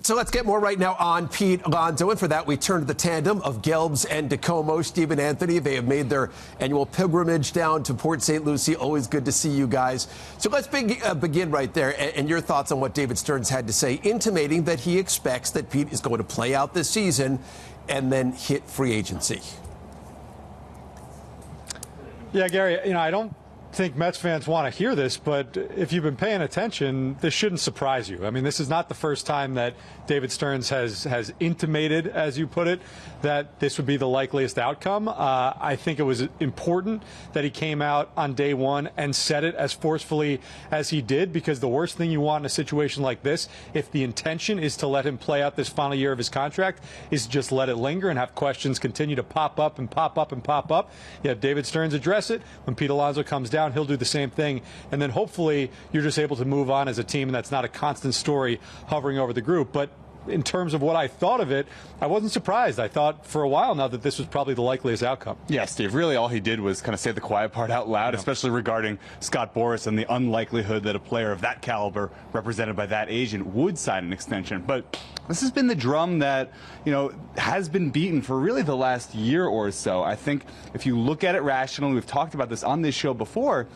So let's get more right now on Pete Alonso. And for that, we turn to the tandem of Gelbs and DiComo, Steve and Anthony. They have made their annual pilgrimage down to Port St. Lucie. Always good to see you guys. So let's begin right there. And your thoughts on what David Stearns had to say, intimating that he expects that Pete is going to play out this season and then hit free agency. Yeah, Gary, I don't think Mets fans want to hear this, but if you've been paying attention, this shouldn't surprise you. I mean, this is not the first time that David Stearns has intimated, as you put it, that this would be the likeliest outcome. I think it was important that he came out on day one and said it as forcefully as he did, because the worst thing you want in a situation like this, if the intention is to let him play out this final year of his contract, is just let it linger and have questions continue to pop up and pop up and pop up. You have David Stearns address it. When Pete Alonso comes down, he'll do the same thing, and then hopefully you're just able to move on as a team, and that's not a constant story hovering over the group. But in terms of what I thought of it, I wasn't surprised. I thought for a while now that this was probably the likeliest outcome. Yeah, Steve, really all he did was kind of say the quiet part out loud, especially regarding Scott Boras and the unlikelihood that a player of that caliber, represented by that agent, would sign an extension. But this has been the drum that, has been beaten for really the last year or so. I think if you look at it rationally, we've talked about this on this show before,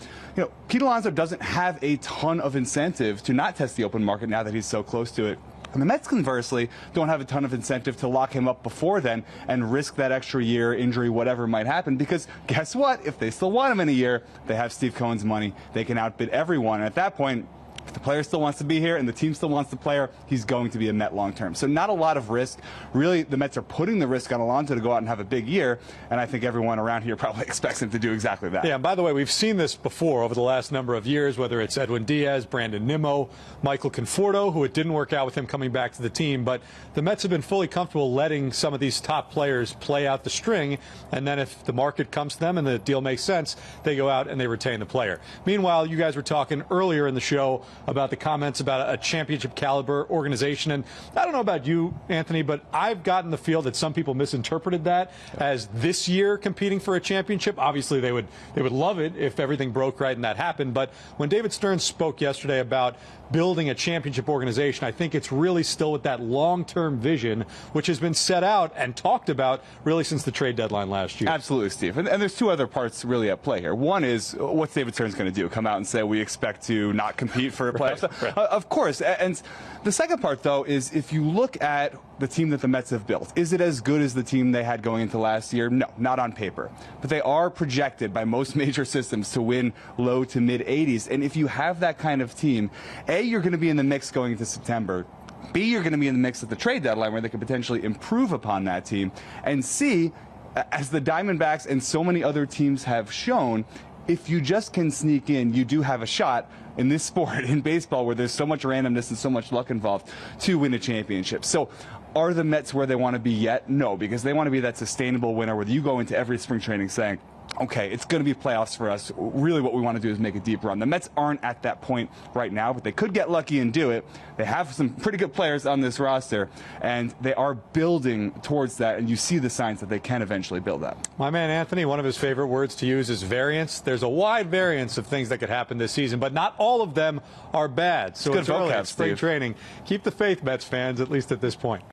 Pete Alonso doesn't have a ton of incentive to not test the open market now that he's so close to it. And the Mets, conversely, don't have a ton of incentive to lock him up before then and risk that extra year, injury, whatever might happen. Because guess what? If they still want him in a year, they have Steve Cohen's money. They can outbid everyone. And at that point, if the player still wants to be here and the team still wants the player, he's going to be a Met long term. So not a lot of risk. Really, the Mets are putting the risk on Alonso to go out and have a big year, and I think everyone around here probably expects him to do exactly that. Yeah, and by the way, we've seen this before over the last number of years, whether it's Edwin Diaz, Brandon Nimmo, Michael Conforto, who it didn't work out with him coming back to the team, but the Mets have been fully comfortable letting some of these top players play out the string, and then if the market comes to them and the deal makes sense, they go out and they retain the player. Meanwhile, you guys were talking earlier in the show about the comments about a championship caliber organization, and I don't know about you, Anthony, but I've gotten the feel that some people misinterpreted that as this year competing for a championship. Obviously they would love it if everything broke right and that happened, but when David Stearns spoke yesterday about building a championship organization, I think it's really still with that long-term vision, which has been set out and talked about really since the trade deadline last year. Absolutely, Steve. And there's two other parts really at play here. One is, what's David Stearns going to do? Come out and say we expect to not compete for a playoff? Right. Of course. And the second part, though, is if you look at the team that the Mets have built, is it as good as the team they had going into last year? No, not on paper. But they are projected by most major systems to win low to mid 80s. And if you have that kind of team, A, you're going to be in the mix going into September. B, you're going to be in the mix at the trade deadline where they could potentially improve upon that team. And C, as the Diamondbacks and so many other teams have shown, if you just can sneak in, you do have a shot in this sport, in baseball, where there's so much randomness and so much luck involved, to win a championship. So are the Mets where they want to be yet? No, because they want to be that sustainable winner where you go into every spring training saying, okay, it's going to be playoffs for us. Really what we want to do is make a deep run. The Mets aren't at that point right now, but they could get lucky and do it. They have some pretty good players on this roster, and they are building towards that, and you see the signs that they can eventually build that. My man Anthony, one of his favorite words to use is variance. There's a wide variance of things that could happen this season, but not all of them are bad. So it's early in spring training. Keep the faith, Mets fans, at least at this point.